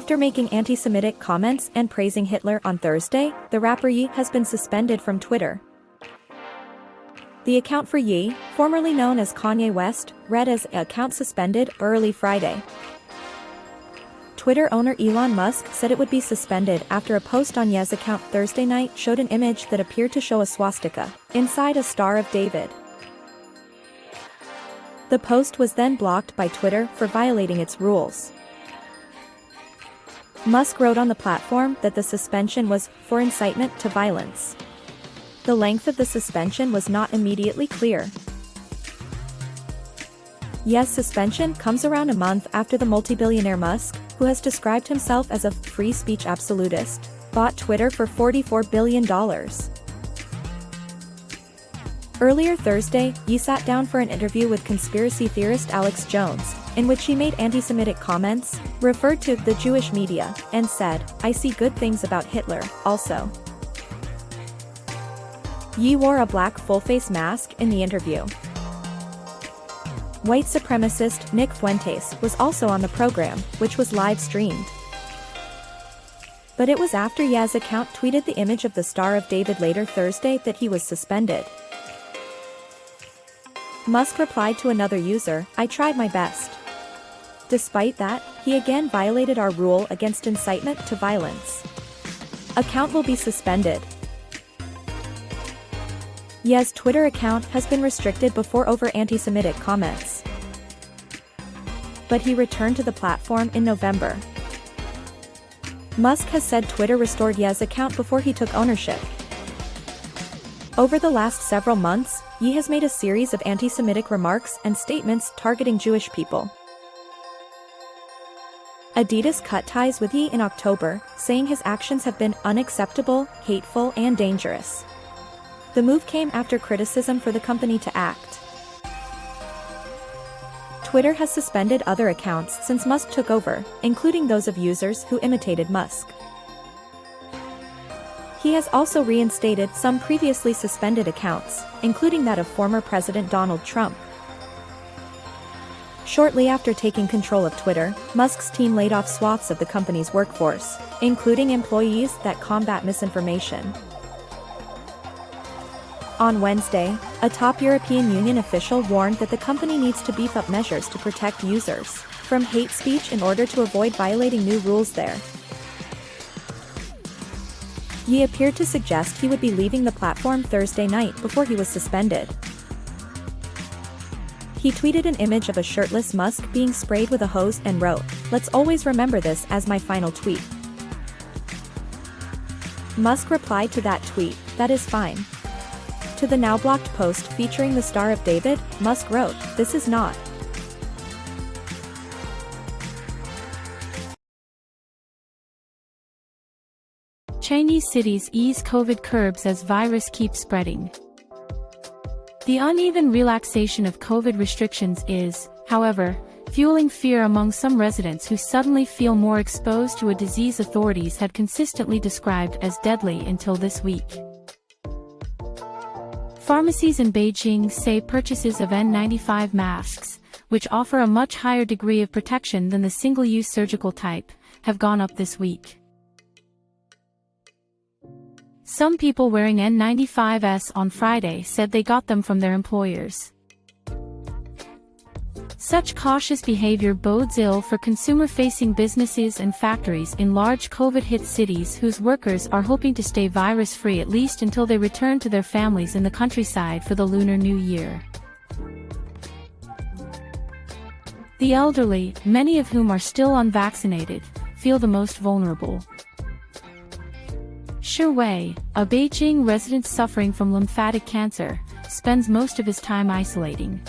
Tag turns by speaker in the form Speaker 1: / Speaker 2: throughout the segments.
Speaker 1: After making anti-Semitic comments and praising Hitler on Thursday, the rapper Ye has been suspended from Twitter. The account for Ye, formerly known as Kanye West, read as "account suspended" early Friday. Twitter owner Elon Musk said it would be suspended after a post on Ye's account Thursday night showed an image that appeared to show a swastika inside a Star of David. The post was then blocked by Twitter for violating its rules. Musk wrote on the platform that the suspension was for incitement to violence. The length of the suspension was not immediately clear. Ye's suspension comes around a month after the multi-billionaire Musk, who has described himself as a free speech absolutist, bought Twitter for $44 billion. Earlier Thursday, Ye sat down for an interview with conspiracy theorist Alex Jones, in which he made anti-Semitic comments, referred to the Jewish media, and said, "I see good things about Hitler, also." Ye wore a black full-face mask in the interview. White supremacist Nick Fuentes was also on the program, which was live-streamed. But it was after Ye's account tweeted the image of the Star of David later Thursday that he was suspended. Musk replied to another user, "I tried my best." Despite that, he again violated our rule against incitement to violence. Account will be suspended. Ye's Twitter account has been restricted before over anti-Semitic comments. But he returned to the platform in November. Musk has said Twitter restored Ye's account before he took ownership. Over the last several months, Ye has made a series of anti-Semitic remarks and statements targeting Jewish people. Adidas cut ties with Ye in October, saying his actions have been unacceptable, hateful, and dangerous. The move came after criticism for the company to act. Twitter has suspended other accounts since Musk took over, including those of users who imitated Musk. He has also reinstated some previously suspended accounts, including that of former President Donald Trump. Shortly after taking control of Twitter, Musk's team laid off swaths of the company's workforce, including employees that combat misinformation. On Wednesday, a top European Union official warned that the company needs to beef up measures to protect users from hate speech in order to avoid violating new rules there. Ye appeared to suggest he would be leaving the platform Thursday night before he was suspended. He tweeted an image of a shirtless Musk being sprayed with a hose and wrote, "Let's always remember this as my final tweet." Musk replied to that tweet, "That is fine." To the now-blocked post featuring the Star of David, Musk wrote, "This is not."
Speaker 2: Chinese cities ease COVID curbs as virus keeps spreading. The uneven relaxation of COVID restrictions is, however, fueling fear among some residents who suddenly feel more exposed to a disease authorities had consistently described as deadly until this week. Pharmacies in Beijing say purchases of N95 masks, which offer a much higher degree of protection than the single-use surgical type, have gone up this week. Some people wearing N95s on Friday said they got them from their employers. Such cautious behavior bodes ill for consumer-facing businesses and factories in large COVID-hit cities whose workers are hoping to stay virus-free at least until they return to their families in the countryside for the Lunar New Year. The elderly, many of whom are still unvaccinated, feel the most vulnerable. Shi Wei, a Beijing resident suffering from lymphatic cancer, spends most of his time isolating,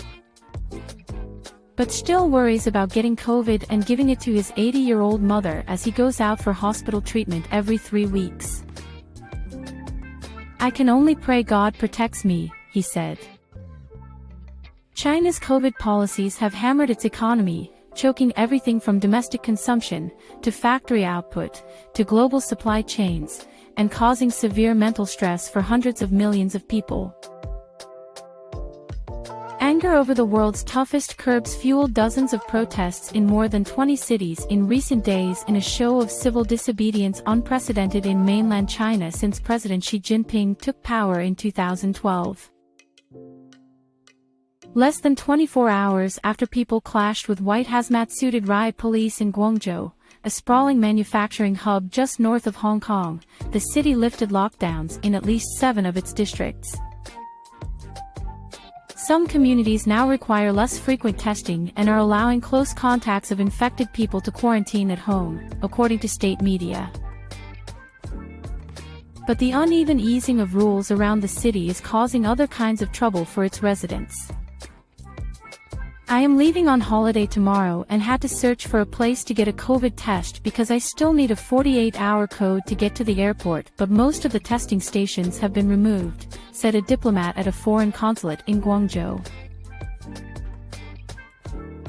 Speaker 2: but still worries about getting COVID and giving it to his 80-year-old mother as he goes out for hospital treatment every 3 weeks. "I can only pray God protects me," he said. China's COVID policies have hammered its economy, choking everything from domestic consumption, to factory output, to global supply chains, and causing severe mental stress for hundreds of millions of people. anger over the world's toughest curbs fueled dozens of protests in more than 20 cities in recent days in a show of civil disobedience unprecedented in mainland China since President Xi Jinping took power in 2012. Less than 24 hours after people clashed with white hazmat-suited riot police in Guangzhou, a sprawling manufacturing hub just north of Hong Kong, the city lifted lockdowns in at least 7 of its districts. Some communities now require less frequent testing and are allowing close contacts of infected people to quarantine at home, according to state media. But the uneven easing of rules around the city is causing other kinds of trouble for its residents. I am leaving on holiday tomorrow and had to search for a place to get a COVID test because I still need a 48-hour code to get to the airport, but most of the testing stations have been removed, said a diplomat at a foreign consulate in Guangzhou.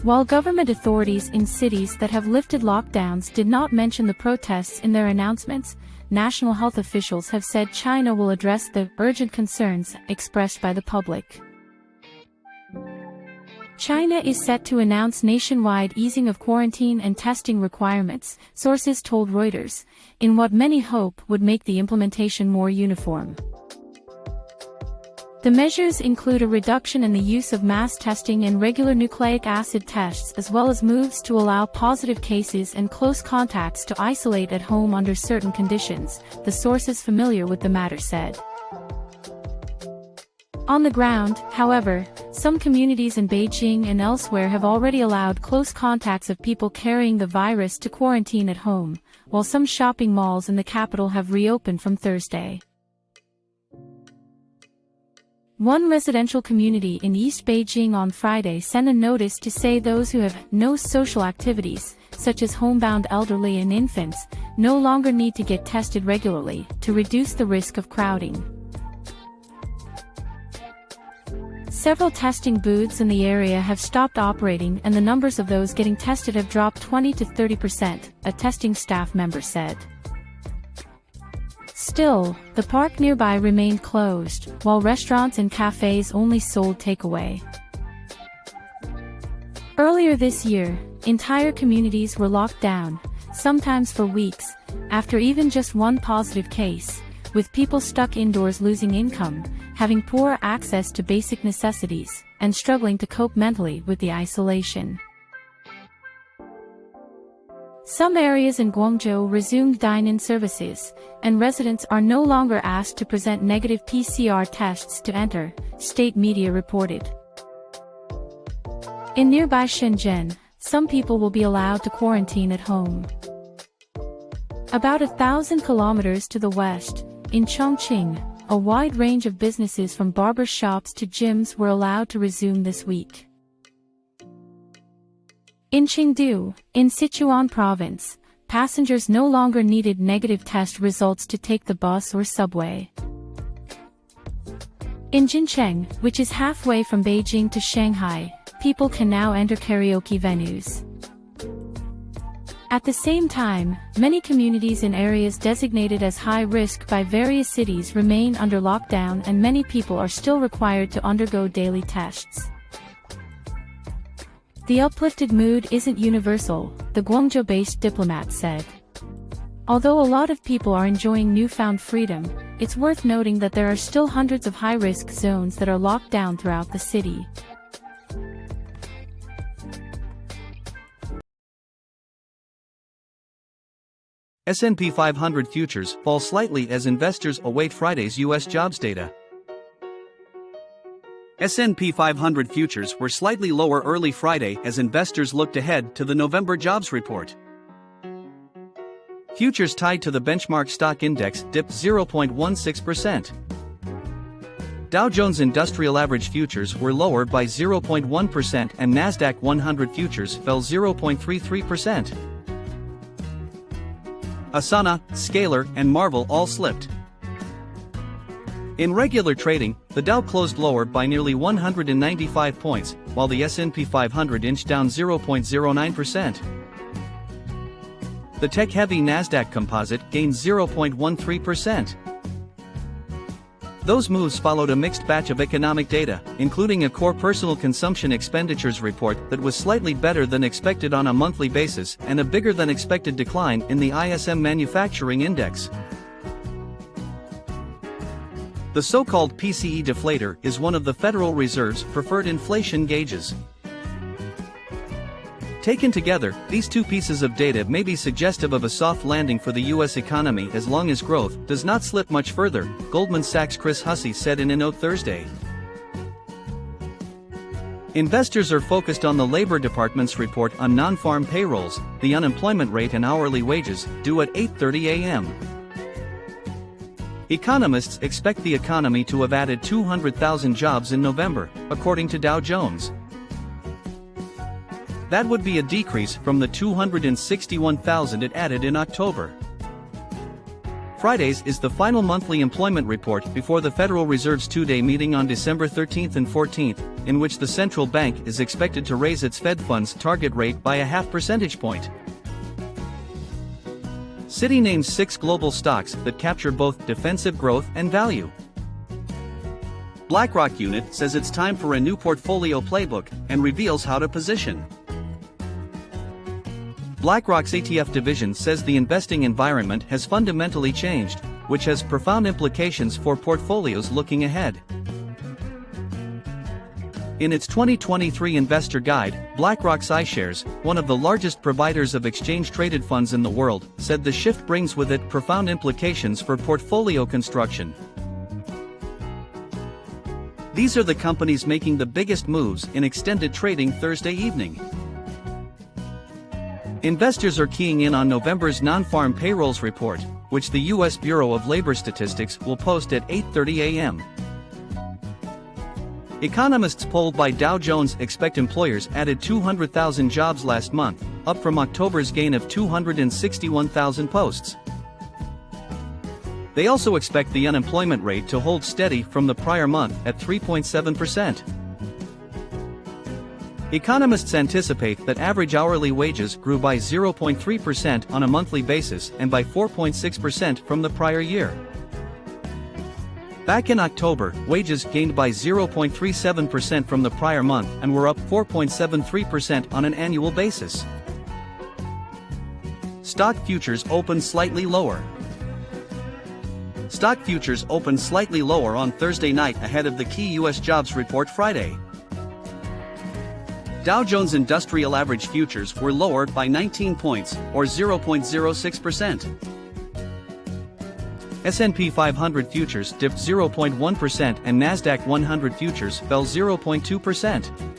Speaker 2: While government authorities in cities that have lifted lockdowns did not mention the protests in their announcements, national health officials have said China will address the urgent concerns expressed by the public. China is set to announce nationwide easing of quarantine and testing requirements, sources told Reuters, in what many hope would make the implementation more uniform. The measures include a reduction in the use of mass testing and regular nucleic acid tests, as well as moves to allow positive cases and close contacts to isolate at home under certain conditions, the sources familiar with the matter said. On the ground, however, some communities in Beijing and elsewhere have already allowed close contacts of people carrying the virus to quarantine at home, while some shopping malls in the capital have reopened from Thursday. One residential community in East Beijing on Friday sent a notice to say those who have no social activities, such as homebound elderly and infants, no longer need to get tested regularly to reduce the risk of crowding. Several testing booths in the area have stopped operating and the numbers of those getting tested have dropped 20 to 30%, a testing staff member said. Still, the park nearby remained closed, while restaurants and cafes only sold takeaway. Earlier this year, entire communities were locked down, sometimes for weeks, after even just one positive case, with people stuck indoors losing income, having poor access to basic necessities, and struggling to cope mentally with the isolation. Some areas in Guangzhou resumed dine-in services, and residents are no longer asked to present negative PCR tests to enter, state media reported. In nearby Shenzhen, some people will be allowed to quarantine at home. About 1,000 kilometers to the west, in Chongqing, a wide range of businesses from barber shops to gyms were allowed to resume this week. In Chengdu, in Sichuan province, passengers no longer needed negative test results to take the bus or subway. In Jincheng, which is halfway from Beijing to Shanghai, people can now enter karaoke venues. At the same time, many communities in areas designated as high risk by various cities remain under lockdown and many people are still required to undergo daily tests. The uplifted mood isn't universal, the Guangzhou-based diplomat said. Although a lot of people are enjoying newfound freedom, it's worth noting that there are still hundreds of high-risk zones that are locked down throughout the city.
Speaker 3: S&P 500 futures fall slightly as investors await Friday's U.S. jobs data. S&P 500 futures were slightly lower early Friday as investors looked ahead to the November jobs report. Futures tied to the benchmark stock index dipped 0.16%. Dow Jones Industrial Average futures were lower by 0.1% and Nasdaq 100 futures fell 0.33%. Asana, Scalar, and Marvel all slipped. In regular trading, the Dow closed lower by nearly 195 points, while the S&P 500 inched down 0.09%. The tech-heavy Nasdaq Composite gained 0.13%. Those moves followed a mixed batch of economic data, including a core personal consumption expenditures report that was slightly better than expected on a monthly basis and a bigger than expected decline in the ISM Manufacturing Index. The so-called PCE deflator is one of the Federal Reserve's preferred inflation gauges. Taken together, these two pieces of data may be suggestive of a soft landing for the U.S. economy as long as growth does not slip much further, Goldman Sachs' Chris Hussey said in a note Thursday. Investors are focused on the Labor Department's report on non-farm payrolls, the unemployment rate and hourly wages, due at 8:30 a.m. Economists expect the economy to have added 200,000 jobs in November, according to Dow Jones. That would be a decrease from the 261,000 it added in October. Fridays is the final monthly employment report before the Federal Reserve's two-day meeting on December 13th and 14th, in which the central bank is expected to raise its Fed funds target rate by a half percentage point. Citi names 6 global stocks that capture both defensive growth and value. BlackRock unit says it's time for a new portfolio playbook and reveals how to position. BlackRock's ETF division says the investing environment has fundamentally changed, which has profound implications for portfolios looking ahead. In its 2023 investor guide, BlackRock's iShares, one of the largest providers of exchange-traded funds in the world, said the shift brings with it profound implications for portfolio construction. These are the companies making the biggest moves in extended trading Thursday evening. Investors are keying in on November's non-farm payrolls report, which the U.S. Bureau of Labor Statistics will post at 8:30 a.m. Economists polled by Dow Jones expect employers added 200,000 jobs last month, up from October's gain of 261,000 posts. They also expect the unemployment rate to hold steady from the prior month at 3.7%. Economists anticipate that average hourly wages grew by 0.3% on a monthly basis and by 4.6% from the prior year. Back in October, wages gained by 0.37% from the prior month and were up 4.73% on an annual basis. Stock futures opened slightly lower. Stock futures opened slightly lower on Thursday night ahead of the key U.S. jobs report Friday. Dow Jones Industrial Average futures were lower by 19 points, or 0.06%. S&P 500 futures dipped 0.1% and Nasdaq 100 futures fell 0.2%.